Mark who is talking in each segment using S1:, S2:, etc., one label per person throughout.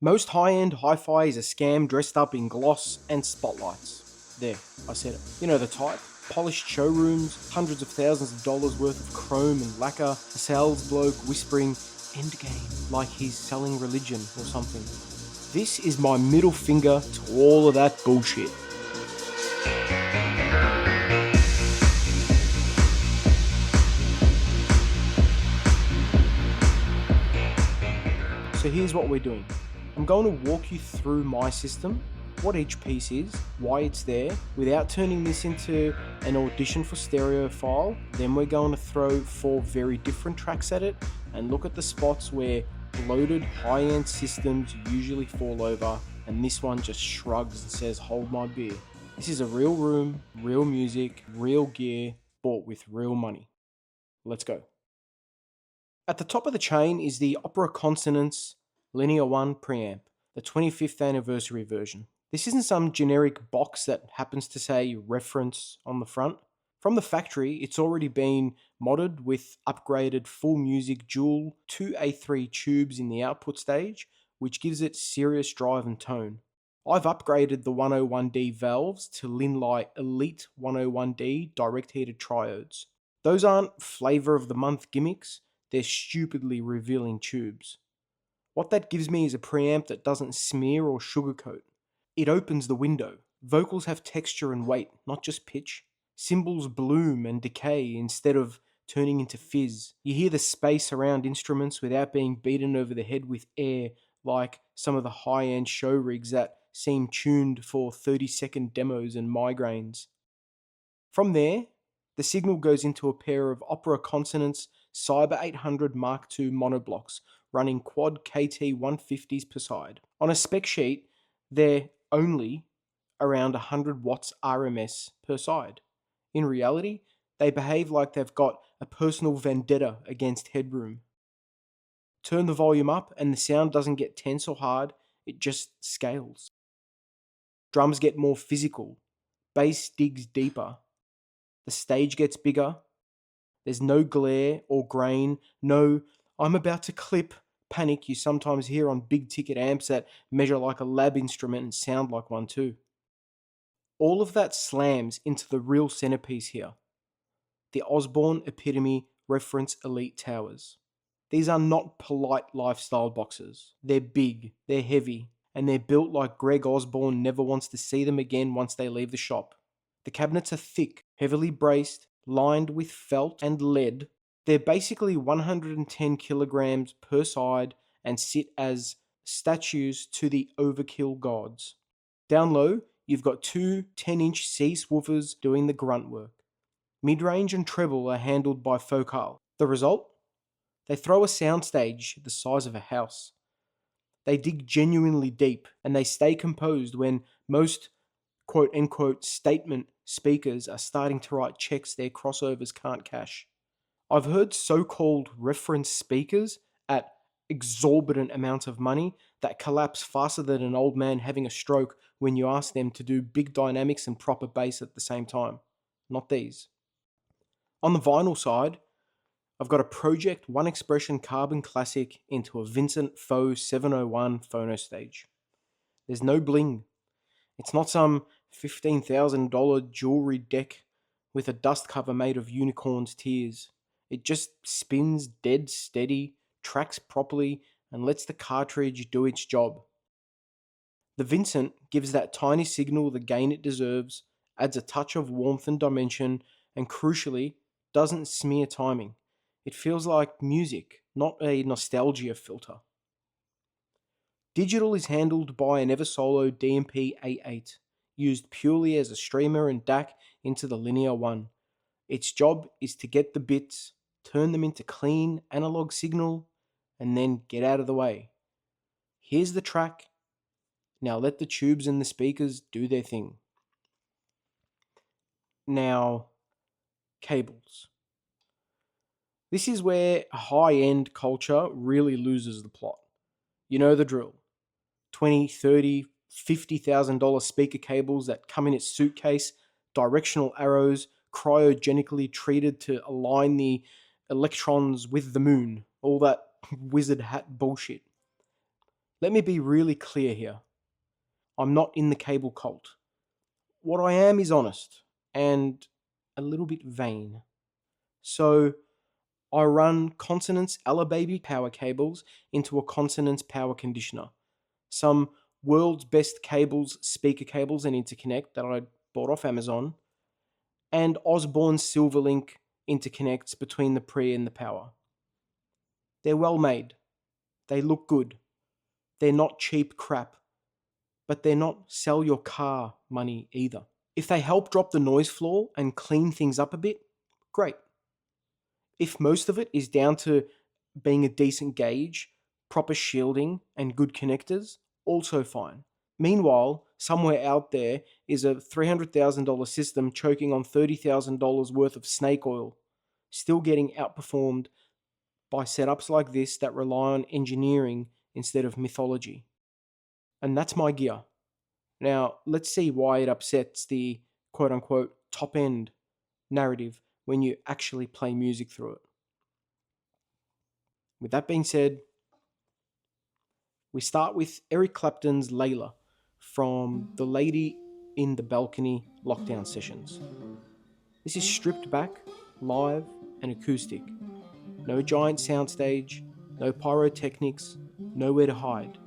S1: Most high-end hi-fi is a scam dressed up in gloss and spotlights. There, I said it. You know the type. Polished showrooms, hundreds of thousands of dollars worth of chrome and lacquer, a sales bloke whispering endgame like he's selling religion or something. This is my middle finger to all of that bullshit. So here's what we're doing. I'm going to walk you through my system, what each piece is, why it's there, without turning this into an audition for stereo file. Then we're going to throw 4 very different tracks at it and look at the spots where bloated high-end systems usually fall over, and this one just shrugs and says, hold my beer. This is a real room, real music, real gear, bought with real money. Let's go. At the top of the chain is the Opera Consonance Linear 1 Preamp, the 25th anniversary version. This isn't some generic box that happens to say reference on the front. From the factory, it's already been modded with upgraded full music dual 2A3 tubes in the output stage, which gives it serious drive and tone. I've upgraded the 101D valves to Linlite Elite 101D direct heated triodes. Those aren't flavor of the month gimmicks, they're stupidly revealing tubes. What that gives me is a preamp that doesn't smear or sugarcoat. It opens the window. Vocals have texture and weight, not just pitch. Cymbals bloom and decay instead of turning into fizz. You hear the space around instruments without being beaten over the head with air like some of the high-end show rigs that seem tuned for 30-second demos and migraines. From there, the signal goes into a pair of Opera Consonance Cyber 800 Mark II monoblocks running quad KT 150s per side. On a spec sheet, they're only around 100 watts RMS per side. In reality, they behave like they've got a personal vendetta against headroom. Turn the volume up and the sound doesn't get tense or hard, it just scales. Drums get more physical, bass digs deeper, the stage gets bigger, there's no glare or grain, no I'm about to clip panic you sometimes hear on big ticket amps that measure like a lab instrument and sound like one too. All of that slams into the real centerpiece here, the Osborn Epitome Reference Elite Towers. These are not polite lifestyle boxes. They're big, they're heavy, and they're built like Greg Osborne never wants to see them again once they leave the shop. The cabinets are thick, heavily braced, lined with felt and lead. They're basically 110 kilograms per side and sit as statues to the overkill gods. Down low, you've got 2 10-inch C-woofers doing the grunt work. Mid-range and treble are handled by Focal. The result? They throw a soundstage the size of a house. They dig genuinely deep and they stay composed when most quote-unquote statement speakers are starting to write checks their crossovers can't cash. I've heard so-called reference speakers at exorbitant amounts of money that collapse faster than an old man having a stroke when you ask them to do big dynamics and proper bass at the same time. Not these. On the vinyl side, I've got a Pro-Ject One Expression Carbon Classic into a Vincent Faux 701 Phono stage. There's no bling. It's not some $15,000 jewellery deck with a dust cover made of unicorn's tears. It just spins dead steady, tracks properly, and lets the cartridge do its job. The Vincent gives that tiny signal the gain it deserves, adds a touch of warmth and dimension, and crucially, doesn't smear timing. It feels like music, not a nostalgia filter. Digital is handled by an Eversolo DMP-A8, used purely as a streamer and DAC into the Linear 1. Its job is to get the bits, turn them into clean analog signal, and then get out of the way. Here's the track. Now let the tubes and the speakers do their thing. Now, cables. This is where high-end culture really loses the plot. You know the drill. $20, $30, $50,000 speaker cables that come in its suitcase, directional arrows, cryogenically treated to align the electrons with the moon, all that wizard hat bullshit. Let me be really clear here. I'm not in the cable cult. What I am is honest and a little bit vain. So I run Consonance Baby power cables into a Consonance power conditioner. Some world's best cables, speaker cables and interconnect that I bought off Amazon, and Osborn Silverlink interconnects between the pre and the power. They're well made. They look good. They're not cheap crap, but they're not sell your car money either. If they help drop the noise floor and clean things up a bit, great. If most of it is down to being a decent gauge, proper shielding, and good connectors, also fine. Meanwhile, somewhere out there is a $300,000 system choking on $30,000 worth of snake oil, still getting outperformed by setups like this that rely on engineering instead of mythology. And that's my gear. Now, let's see why it upsets the quote-unquote top-end narrative when you actually play music through it. With that being said, we start with Eric Clapton's Layla from the Lady in the Balcony lockdown sessions. This is stripped back, live, and acoustic. No giant soundstage, no pyrotechnics, nowhere to hide.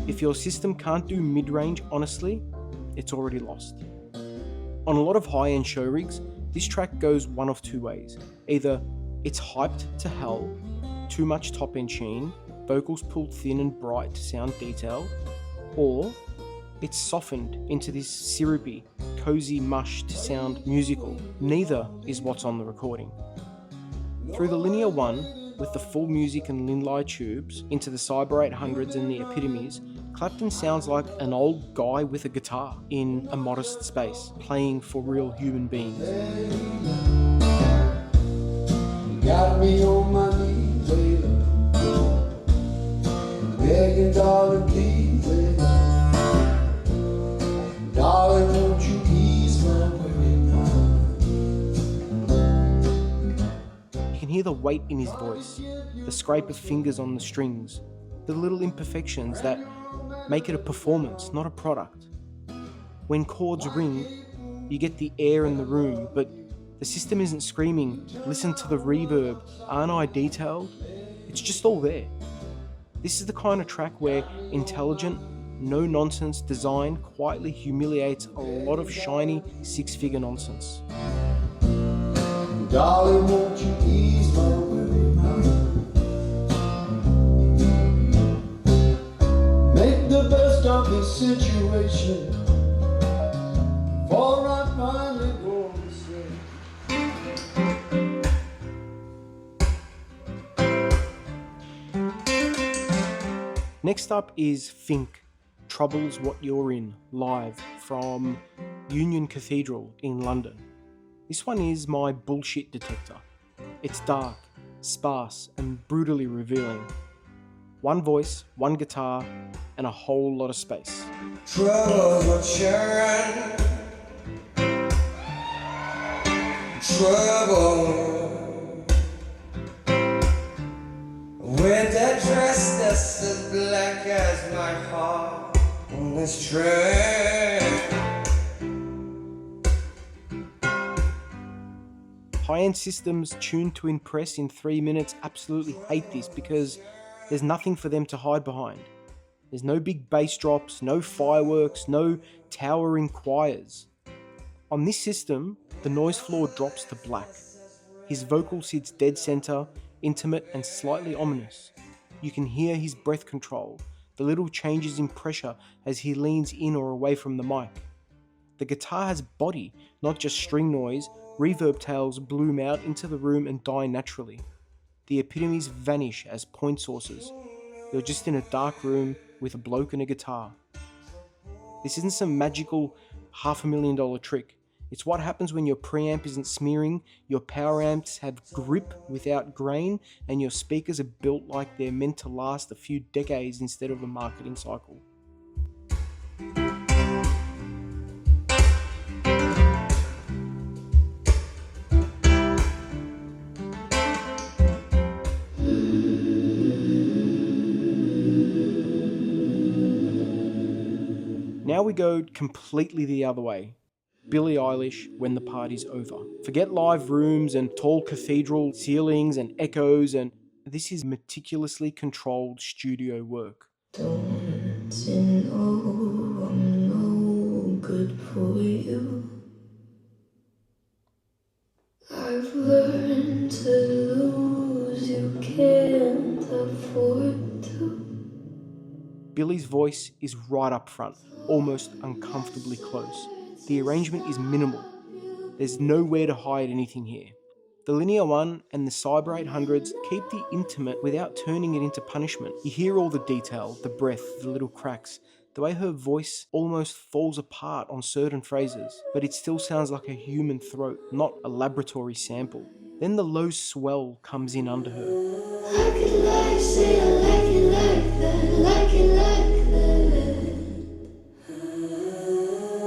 S1: If your system can't do mid-range, honestly, it's already lost. On a lot of high-end show rigs, this track goes one of two ways. Either it's hyped to hell, too much top-end sheen, vocals pulled thin and bright to sound detailed, or it's softened into this syrupy, cozy mush to sound musical. Neither is what's on the recording. Through the Linear 1, with the full music and Linlai tubes, into the Cyber 800s and the Epitomes, Clapton sounds like an old guy with a guitar in a modest space, playing for real human beings.
S2: You got me on my knees, Layla, begging, darling, please, Layla. Darling, won't you ease my worry now?
S1: You can hear the weight in his voice, the scrape of fingers on the strings, the little imperfections that make it a performance, not a product. When chords ring, you get the air in the room, but the system isn't screaming, listen to the reverb, aren't I detailed? It's just all there. This is the kind of track where intelligent, no-nonsense design quietly humiliates a lot of shiny six-figure nonsense.
S2: Darling, won't you ease my worry now? Make the best of this situation, for I finally go to say.
S1: Next up is Fink, Trouble's What You're In, live from Union Cathedral in London. This one is my bullshit detector. It's dark, sparse, and brutally revealing. One voice, one guitar, and a whole lot of space.
S2: Trouble's what you're in. Trouble with that dress that's as black as my heart on this train.
S1: High-end systems tuned to impress in 3 minutes absolutely hate this because there's nothing for them to hide behind. There's no big bass drops, no fireworks, no towering choirs. On this system, the noise floor drops to black. His vocal sits dead center, intimate and slightly ominous. You can hear his breath control, the little changes in pressure as he leans in or away from the mic. The guitar has body, not just string noise. Reverb tails bloom out into the room and die naturally. The epitomes vanish as point sources. You're just in a dark room with a bloke and a guitar. This isn't some magical $500,000 trick. It's what happens when your preamp isn't smearing, your power amps have grip without grain, and your speakers are built like they're meant to last a few decades instead of a marketing cycle. Now we go completely the other way. Billie Eilish, When the Party's Over. Forget live rooms and tall cathedral ceilings and echoes, and this is meticulously controlled studio work.
S3: Don't you know I'm no good for you? I've learned to lose, you can't afford to.
S1: Billie's voice is right up front, almost uncomfortably close. The arrangement is minimal. There's nowhere to hide anything here. The Linear 1 and the Cyber 800s keep the intimate without turning it into punishment. You hear all the detail, the breath, the little cracks, the way her voice almost falls apart on certain phrases, but it still sounds like a human throat, not a laboratory sample. Then the low swell comes in under her.
S3: I could lie, say I like it like that, like it like that.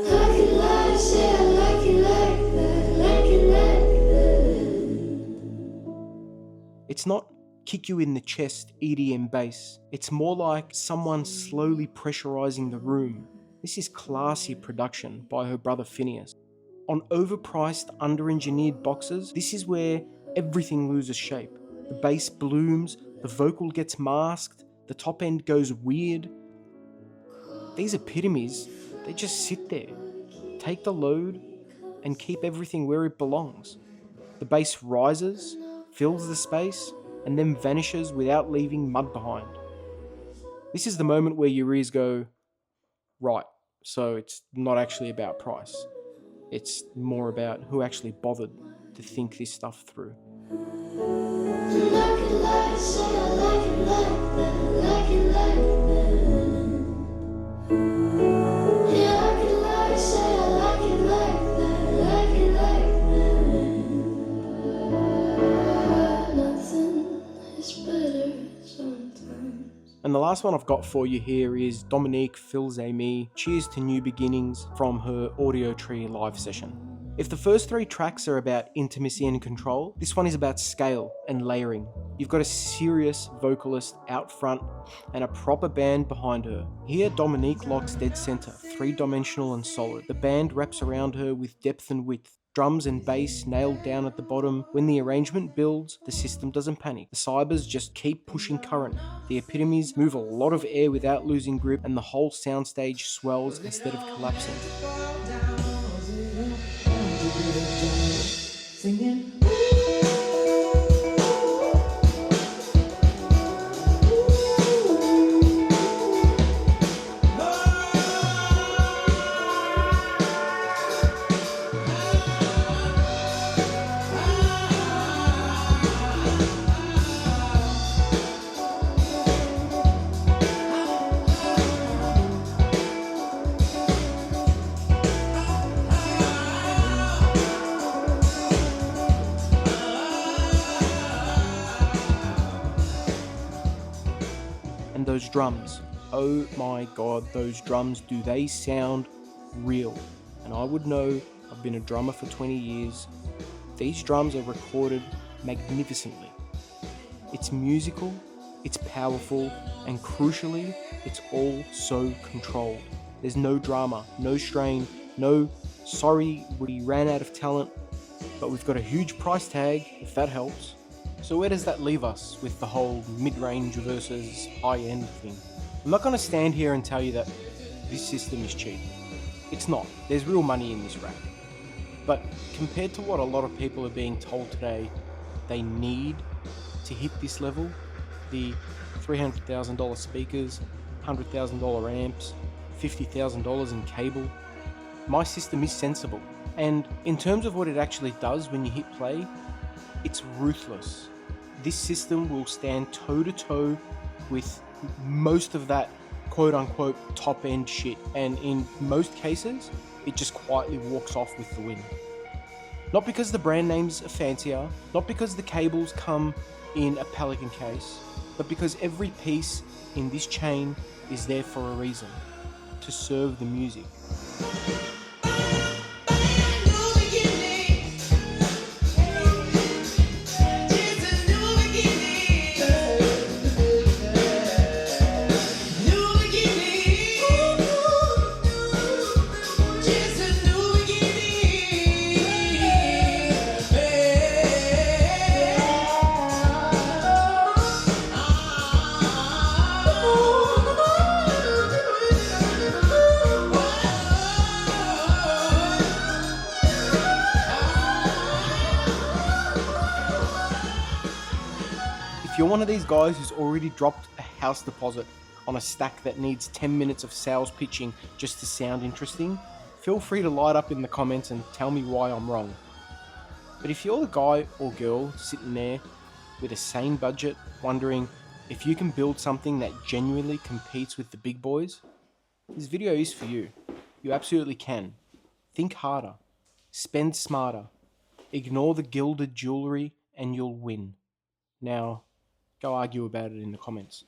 S3: I could lie, say I like it like that, like it like that.
S1: It's not kick you in the chest EDM bass. It's more like someone slowly pressurizing the room. This is classy production by her brother Phineas. On overpriced, under-engineered boxes, this is where everything loses shape. The bass blooms, the vocal gets masked, the top end goes weird. These epitomes, they just sit there, take the load, and keep everything where it belongs. The bass rises, fills the space, and then vanishes without leaving mud behind. This is the moment where your ears go, right, so it's not actually about price. It's more about who actually bothered to think this stuff through. And the last one I've got for you here is Dominique, Fils-Aimé, Cheers to New Beginnings from her Audiotree live session. If the first three tracks are about intimacy and control, this one is about scale and layering. You've got a serious vocalist out front and a proper band behind her. Here Dominique locks dead center, three-dimensional and solid. The band wraps around her with depth and width. Drums and bass nailed down at the bottom. When the arrangement builds, the system doesn't panic. The cybers just keep pushing current. The epitomes move a lot of air without losing grip, and the whole soundstage swells instead of collapsing.
S3: Singing.
S1: Those drums, oh my god, those drums, do they sound real? And I would know, I've been a drummer for 20 years, these drums are recorded magnificently. It's musical, it's powerful, and crucially, it's all so controlled. There's no drama, no strain, no sorry we ran out of talent, but we've got a huge price tag, if that helps. So where does that leave us with the whole mid-range versus high-end thing? I'm not going to stand here and tell you that this system is cheap. It's not. There's real money in this rack. But compared to what a lot of people are being told today they need to hit this level, the $300,000 speakers, $100,000 amps, $50,000 in cable. My system is sensible, and in terms of what it actually does when you hit play, it's ruthless. This system will stand toe to toe with most of that quote unquote top end shit, and in most cases, it just quietly walks off with the win. Not because the brand names are fancier, not because the cables come in a pelican case, but because every piece in this chain is there for a reason, to serve the music. If you're one of these guys who's already dropped a house deposit on a stack that needs 10 minutes of sales pitching just to sound interesting, feel free to light up in the comments and tell me why I'm wrong. But if you're the guy or girl sitting there with a sane budget, wondering if you can build something that genuinely competes with the big boys, this video is for you. You absolutely can. Think harder. Spend smarter. Ignore the gilded jewellery and you'll win. Now, go argue about it in the comments.